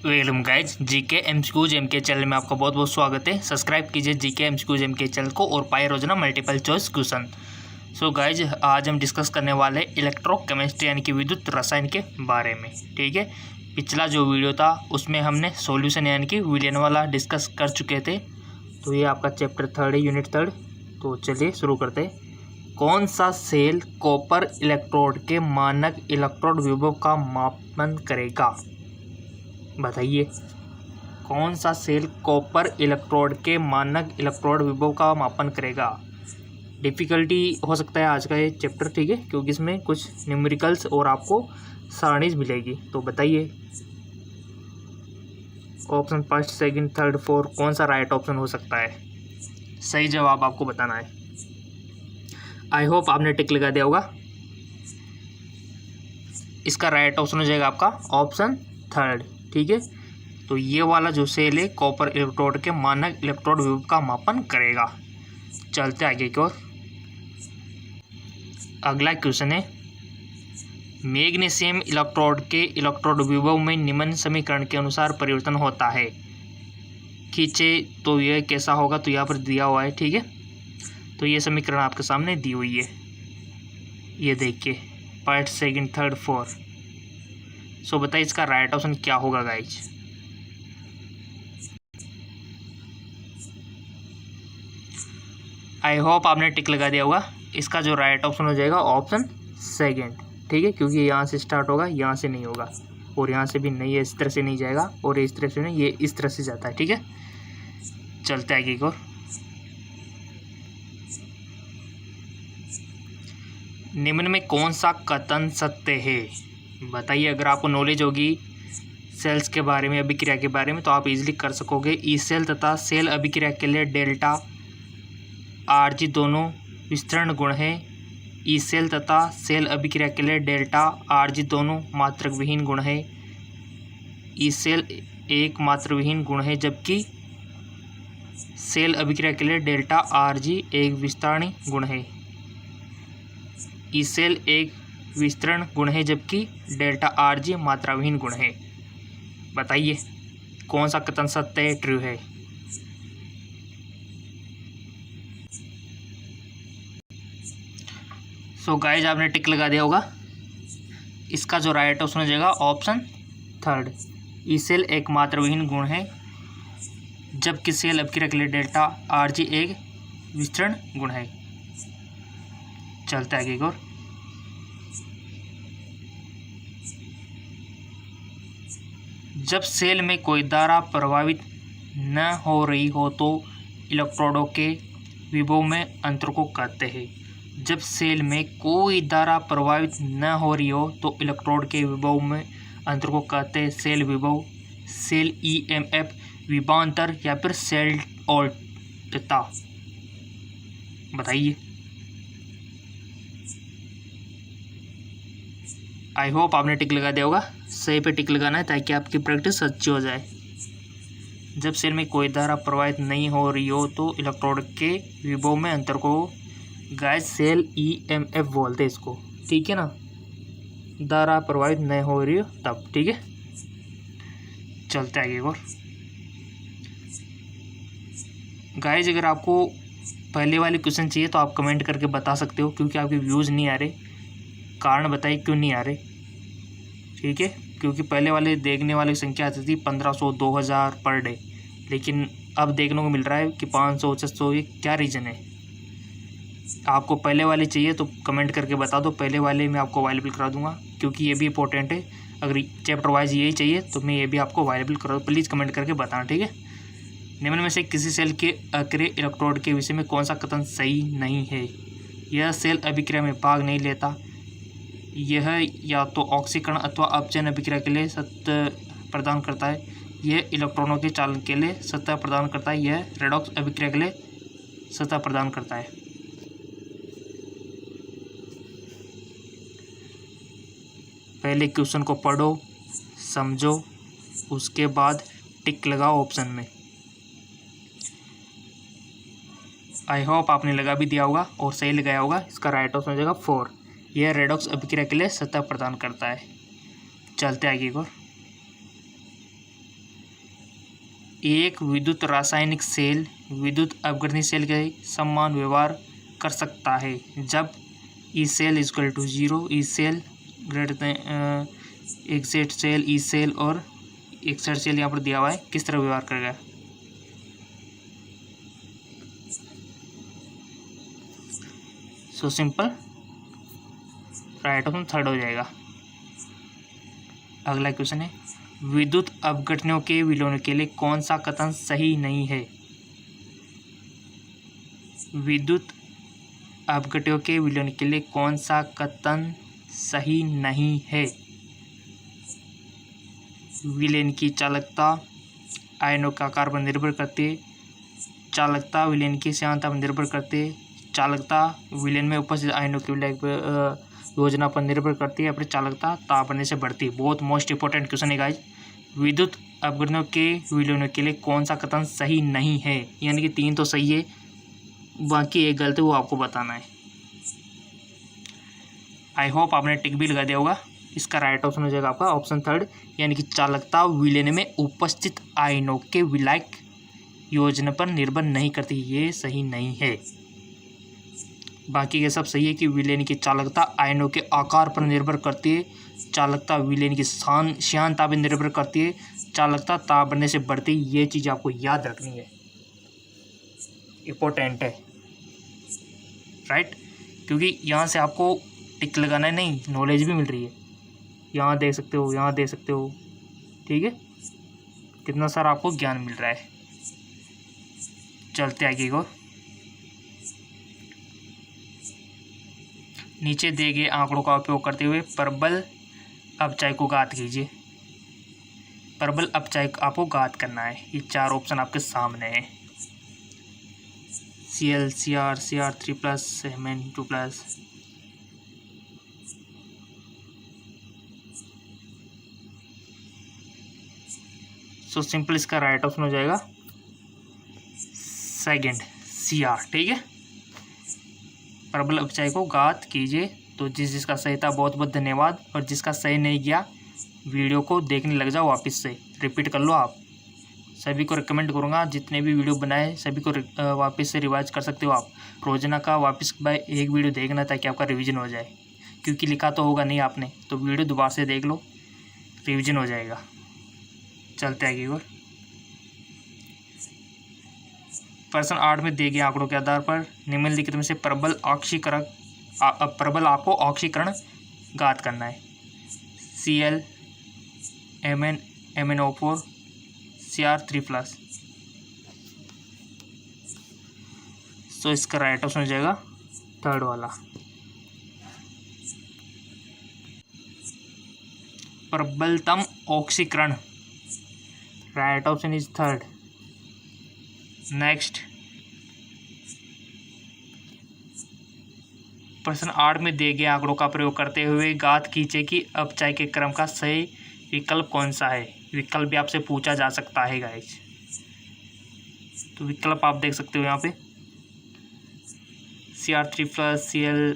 Welcome guys, GK MCQs MK channel में आपका बहुत बहुत स्वागत है। सब्सक्राइब कीजिए जीके एमसीक्यूज एमके चैनल को और पाए रोजाना multiple choice question. So guys, आज हम डिस्कस करने वाले इलेक्ट्रोकेमिस्ट्री यानी कि विद्युत रसायन के बारे में। ठीक है, पिछला जो वीडियो था उसमें हमने सॉल्यूशन यानी कि विलयन वाला डिस्कस कर चुके थे। तो ये आपका चैप्टर 3 है, यूनिट 3। तो चलिए शुरू करते हैं। कौन सा सेल कॉपर इलेक्ट्रोड के मानक इलेक्ट्रोड विभव का मापन करेगा? बताइए, कौन सा सेल कॉपर इलेक्ट्रोड के मानक इलेक्ट्रोड विभव का मापन करेगा? डिफ़िकल्टी हो सकता है आज का ये चैप्टर, ठीक है, क्योंकि इसमें कुछ न्यूमेरिकल्स और आपको सारणीज मिलेगी। तो बताइए, option first, second, third, fourth, कौन सा राइट ऑप्शन हो सकता है? सही जवाब आपको बताना है। आई होप आपने टिक लगा दिया होगा। इसका राइट ऑप्शन हो जाएगा आपका ऑप्शन थर्ड। ठीक है, तो ये वाला जो सेल है कॉपर इलेक्ट्रोड के मानक इलेक्ट्रोड विभव का मापन करेगा। चलते आगे की ओर। अगला क्वेश्चन है, मैग्नीशियम इलेक्ट्रोड के इलेक्ट्रोड विभव में निम्न समीकरण के अनुसार परिवर्तन होता है। खींचे तो यह कैसा होगा? तो यहाँ पर दिया हुआ है। ठीक है, तो ये समीकरण आपके सामने दी हुई है, ये देखिए, फर्स्ट, सेकंड, थर्ड, फोर्थ। सो बताइए इसका राइट ऑप्शन क्या होगा गाइज? आई होप आपने टिक लगा दिया होगा। इसका जो राइट ऑप्शन हो जाएगा ऑप्शन सेकंड। ठीक है, क्योंकि यहाँ से स्टार्ट होगा, यहाँ से नहीं होगा, और यहाँ से भी नहीं है, इस तरह से नहीं जाएगा, और इस तरह से नहीं, ये इस तरह से जाता है। ठीक है, चलते आगे की ओर। निम्न में कौन सा कथन सत्य है? बताइए, अगर आपको नॉलेज होगी सेल्स के बारे में, अभिक्रिया के बारे में, तो आप इजीली कर सकोगे। ई सेल तथा सेल अभिक्रिया के लिए डेल्टा आरजी दोनों विस्तरण गुण है। ई सेल तथा सेल अभिक्रिया के लिए डेल्टा आरजी दोनों मात्रक विहीन गुण है। ई सेल एक मात्र विहीन गुण है, जबकि सेल अभिक्रिया के लिए डेल्टा आरजी एक विस्तारणी गुण है। ई सेल एक विस्तरण गुण है, जबकि डेल्टा आरजी मात्रा विहीन गुण है। बताइए कौन सा कथन सत्य है, ट्रू है? सो गाइज, आपने टिक लगा दिया होगा। इसका जो राइट ऑप्शन हो जाएगा ऑप्शन थर्ड। ई सेल एक मात्रा विहीन गुण है, जबकि सेल अभिक्रिया के लिए डेल्टा आरजी एक विस्तरण गुण है। चलते आगे और। जब सेल में कोई धारा प्रभावित न हो रही हो तो इलेक्ट्रोडों के विभव में अंतर को कहते हैं। जब सेल में कोई धारा प्रभावित न हो रही हो तो इलेक्ट्रोड के विभव में अंतर को कहते हैं सेल विभव, सेल ईएमएफ, विभवांतर या फिर सेल औल्टता। बताइए। आई होप आपने टिक लगा दिया होगा। सही पे टिक लगाना है ताकि आपकी प्रैक्टिस अच्छी हो जाए। जब सेल में कोई धारा प्रवाहित नहीं हो रही हो तो इलेक्ट्रोड के विभव में अंतर को गाइस सेल ईएमएफ बोलते हैं इसको। ठीक है ना, धारा प्रवाहित नहीं हो रही हो तब। ठीक है, चलते आगे और। गाइस, अगर आपको पहले वाले क्वेश्चन चाहिए तो आप कमेंट करके बता सकते हो, क्योंकि आपके व्यूज़ नहीं आ रहे। कारण बताइए क्यों नहीं आ रहे? ठीक है, क्योंकि पहले वाले देखने वाले की संख्या आती थी 1500 2000 पर डे, लेकिन अब देखने को मिल रहा है कि 500 600। ये क्या रीज़न है? आपको पहले वाले चाहिए तो कमेंट करके बता दो, पहले वाले मैं आपको अवेलेबल करा दूंगा, क्योंकि ये भी इंपॉर्टेंट है। अगर चैप्टर वाइज यही चाहिए तो मैं ये भी आपको अवेलेबल करा दूँ। प्लीज़ कमेंट करके बताना। ठीक है, निम्न में से किसी सेल के अक्रिय इलेक्ट्रोड के विषय में कौन सा कथन सही नहीं है? यह सेल अभिक्रिया में भाग नहीं लेता, यह या तो ऑक्सीकरण अथवा अपचयन अभिक्रिया के लिए सत्य प्रदान करता है, यह इलेक्ट्रॉनों के चालन के लिए सत्ता प्रदान करता है, यह रेडॉक्स अभिक्रिया के लिए सत्ता प्रदान करता है। पहले क्वेश्चन को पढ़ो, समझो, उसके बाद टिक लगाओ ऑप्शन में। आई होप आपने लगा भी दिया होगा और सही लगाया होगा। इसका राइट ऑप्शन हो जाएगा 4। यह रेडॉक्स अभिक्रिया के लिए सत्ता प्रदान करता है। चलते आगे को। एक विद्युत रासायनिक सेल विद्युत अपघटनीय सेल के समान व्यवहार कर सकता है जब E cell equal to 0, E cell greater than exit cell, E cell और एक्सट सेल यहाँ पर दिया हुआ है, किस तरह व्यवहार करेगा। So simple, right option third हो जाएगा। अगला क्वेश्चन है, विद्युत अपघटनों के विलोन के लिए कौन सा कथन सही नहीं है। विद्युत अपघटनों के विलोन के लिए कौन सा कथन सही नहीं है। विलेन की चालकता आयनों के आकार पर निर्भर करती है, चालकता विलेन की श्यानता पर निर्भर करती है, चालकता विलेन में उपस्थित आयनों की योजना पर निर्भर करती है, या फिर चालकता ताप बढ़ने से बढ़ती है। बहुत मोस्ट इंपॉर्टेंट क्वेश्चन है गाइस। विद्युत अपघटनों के विलोनों के लिए कौन सा कथन सही नहीं है, यानी कि 3 तो सही है, बाकी एक गलत है, वो आपको बताना है। आई होप आपने टिक भी लगा दिया होगा। इसका राइट ऑप्शन हो जाएगा आपका ऑप्शन थर्ड, यानी कि चालकता विलेन में उपस्थित आयनों के विलायक योजना पर निर्भर नहीं करती, ये सही नहीं है। बाकी के सब सही है कि विलेन की चालकता आयनों के आकार पर निर्भर करती है, चालकता विलेन की श्यानता पर निर्भर करती है, चालकता ताप बढ़ने से बढ़ती है। ये चीज़ आपको याद रखनी है, इम्पोर्टेंट है, राइट। क्योंकि यहाँ से आपको टिक लगाना है, नहीं नॉलेज भी मिल रही है। यहाँ देख सकते हो, यहाँ देख सकते हो, ठीक है, कितना सारा आपको ज्ञान मिल रहा है। चलते आगे को, नीचे दिए गए आंकड़ों का उपयोग करते हुए प्रबल अपचय को ज्ञात कीजिए। प्रबल अपचय आपको ज्ञात करना है। ये 4 ऑप्शन आपके सामने है, Cl, Cr, Cr3+, Mn2+। So simple इसका राइट ऑप्शन हो जाएगा सेकंड, Cr, ठीक है। प्रबल अपचय को ज्ञात कीजिए। तो जिसका सही था बहुत बहुत धन्यवाद, और जिसका सही नहीं किया वीडियो को देखने लग जाओ, वापस से रिपीट कर लो। आप सभी को रिकमेंड करूँगा, जितने भी वीडियो बनाए सभी को वापस से रिवाइज कर सकते हो आप। रोजाना का वापस बाय एक वीडियो देखना ताकि आपका रिवीजन हो जाए, क्योंकि लिखा तो होगा नहीं आपने, तो वीडियो दोबारा से देख लो, रिवीजन हो जाएगा। चलते आगे और प्रश्न 8 में दिए गए आंकड़ों के आधार पर निम्नलिखित में से प्रबल आपको ऑक्सीकरण ज्ञात करना है। Cl, Mn, MnO4, Cr3+। सो इसका राइट ऑप्शन हो जाएगा थर्ड वाला, प्रबलतम ऑक्सीकरण। Right option is third. Next, प्रश्न 8 में दिए गए आंकड़ों का प्रयोग करते हुए ज्ञात कीजिए कि अपचय के क्रम का सही विकल्प कौन सा है। विकल्प भी आपसे पूछा जा सकता है गाइस, तो विकल्प आप देख सकते हो यहाँ पे Cr3+, Cl,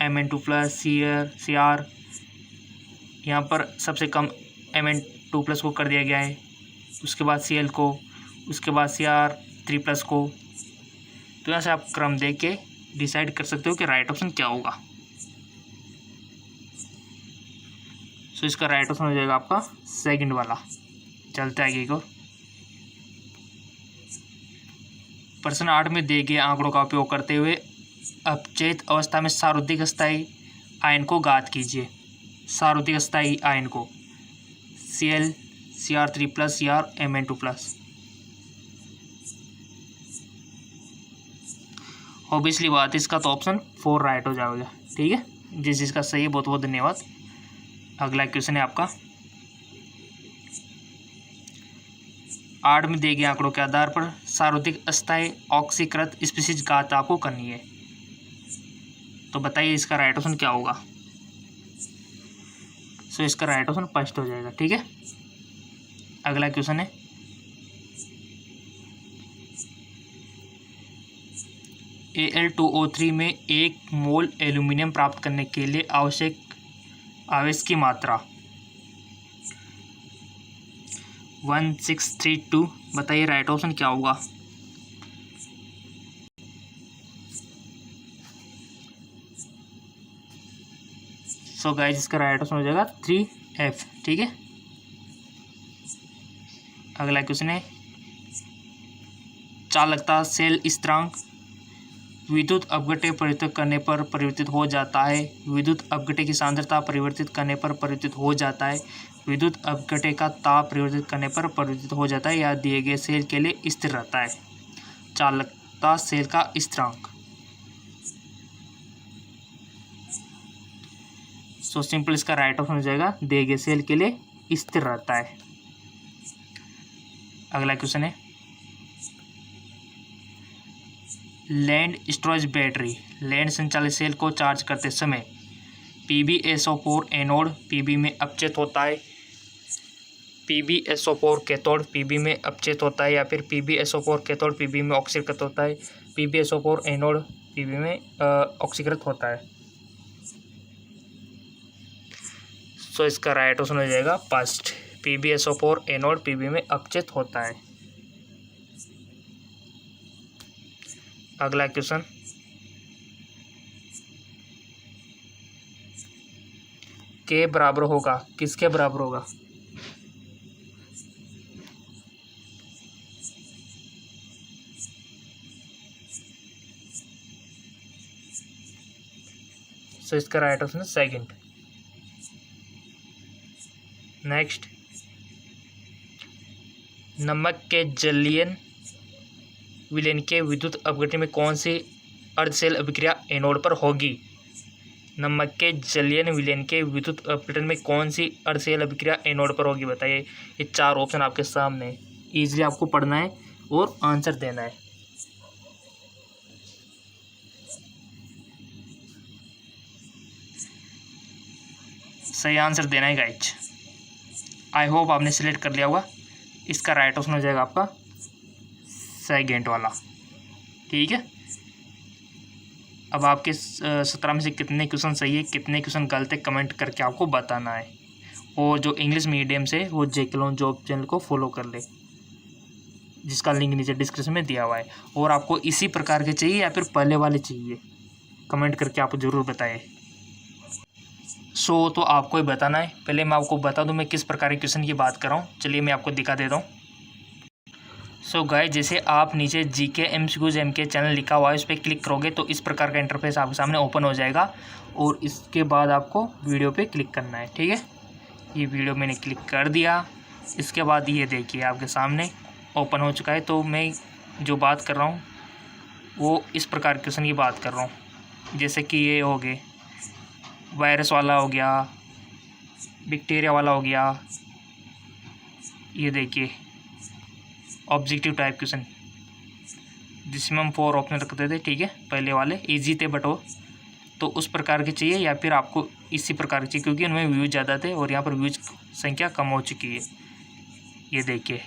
Mn2+, Cr। यहाँ पर सबसे कम Mn2+ को कर दिया गया है, उसके बाद Cl को, उसके बाद Cr3+ को। तो यहाँ से आप क्रम देख के डिसाइड कर सकते हो कि राइट ऑप्शन क्या होगा। सो इसका राइट ऑप्शन हो जाएगा आपका सेकंड वाला। चलते आगे को, प्रश्न 8 में दिए गए आंकड़ों का उपयोग करते हुए अपचेत अवस्था में सार्वधिक स्थायी आयन को ज्ञात कीजिए। सार्वधिक स्थायी आयन को Cl, Cr3+, Cr, Mn2+। Obviously बात है, इसका तो ऑप्शन 4 राइट हो जाएगा, ठीक है। जिसका सही है बहुत बहुत धन्यवाद। अगला क्वेश्चन है आपका 8 में दिए गए आंकड़ों के आधार पर सार्वधिक अस्थायी ऑक्सीकृत स्पीशीज ज्ञात आपको करनी है। तो बताइए इसका राइट ऑप्शन क्या होगा। सो इसका राइट ऑप्शन फर्स्ट हो जाएगा, ठीक है। अगला क्वेश्चन है Al2O3 में 1 मोल एल्यूमिनियम प्राप्त करने के लिए आवश्यक आवेश की मात्रा। 1632। बताइए राइट ऑप्शन क्या होगा। सो गाइस इसका राइट ऑप्शन हो जाएगा 3F। ठीक है, अगला क्वेश्चन है चालकता सेल स्थिरांक विद्युत अपघट्य परिवर्तित करने पर परिवर्तित हो जाता है। विद्युत अपघट्य की सांद्रता परिवर्तित करने पर परिवर्तित हो जाता है। विद्युत अपघट्य का ताप परिवर्तित करने पर परिवर्तित हो जाता है या दिए गए सेल के लिए स्थिर रहता है। चालकता सेल का स्थिरांक। सो सिंपल इसका राइट ऑप्शन हो जाएगा दिए गए सेल के लिए स्थिर रहता है। अगला क्वेश्चन है लैंड स्टोरेज बैटरी लैंड संचालित सेल को चार्ज करते समय PbSO4 एनोड Pb में अपचेत होता है। PbSO4 कैथोड Pb में अपचेत होता है या फिर PbSO4 कैथोड Pb में ऑक्सीकृत होता है। PbSO4 एनोड Pb में ऑक्सीकृत होता है। सो इसका राइट ऑप्शन हो जाएगा फर्स्ट, PbSO4 एनोड Pb में अपचेत होता है। अगला क्वेश्चन के बराबर होगा, किसके बराबर होगा। सो इसका राइट ऑप्शन है सेकंड। नेक्स्ट नमक के जलीय विलयन के विद्युत अपघट्य में कौन सी अर्धसेल अभिक्रिया एनोड पर होगी। नमक के जलीय विलयन के विद्युत अपघटन में कौन सी अर्धसेल अभिक्रिया एनोड पर होगी। बताइए, ये चार ऑप्शन आपके सामने, इजीली आपको पढ़ना है और आंसर देना है। सही आंसर देना है गाइज। आई होप आपने सिलेक्ट कर लिया होगा। इसका राइट ऑप्शन हो जाएगा आपका सेकंड वाला। ठीक है, अब आपके 17 में से कितने क्वेश्चन सही है कितने क्वेश्चन गलत है कमेंट करके आपको बताना है। और जो इंग्लिश मीडियम से वो जेके जॉब चैनल को फॉलो कर ले, जिसका लिंक नीचे डिस्क्रिप्शन में दिया हुआ है। और आपको इसी प्रकार के चाहिए या फिर पहले वाले चाहिए कमेंट करके आप ज़रूर बताएं। सो तो आपको ही बताना है। पहले मैं आपको बता दूं मैं किस प्रकार के क्वेश्चन की बात कर रहा हूँ। चलिए मैं आपको दिखा देता हूँ। सो गाइस जैसे आप नीचे GK MCQs MK चैनल लिखा हुआ है उस पर क्लिक करोगे तो इस प्रकार का इंटरफेस आपके सामने ओपन हो जाएगा। और इसके बाद आपको वीडियो पे क्लिक करना है। ठीक है, ये वीडियो मैंने क्लिक कर दिया। इसके बाद ये देखिए आपके सामने ओपन हो चुका है। तो मैं जो बात कर रहा हूँ वो इस प्रकार क्वेश्चन की बात कर रहा हूँ। जैसे कि ये हो गए वायरस वाला हो गया, बैक्टीरिया वाला हो गया। ये देखिए ऑब्जेक्टिव टाइप क्वेश्चन जिसमें हम 4 ऑप्शन रखते थे। ठीक है, पहले वाले इजी थे बट वो तो उस प्रकार के चाहिए या फिर आपको इसी प्रकार के चाहिए क्योंकि उनमें व्यूज ज़्यादा थे और यहाँ पर व्यूज संख्या कम हो चुकी है। ये देखिए,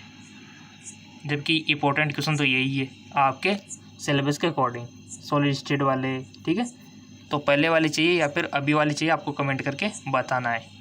जबकि इम्पोर्टेंट क्वेश्चन तो यही है आपके सिलेबस के अकॉर्डिंग सॉलिड स्टेट वाले। ठीक है, तो पहले वाले चाहिए या फिर अभी वाले चाहिए आपको कमेंट करके बताना है।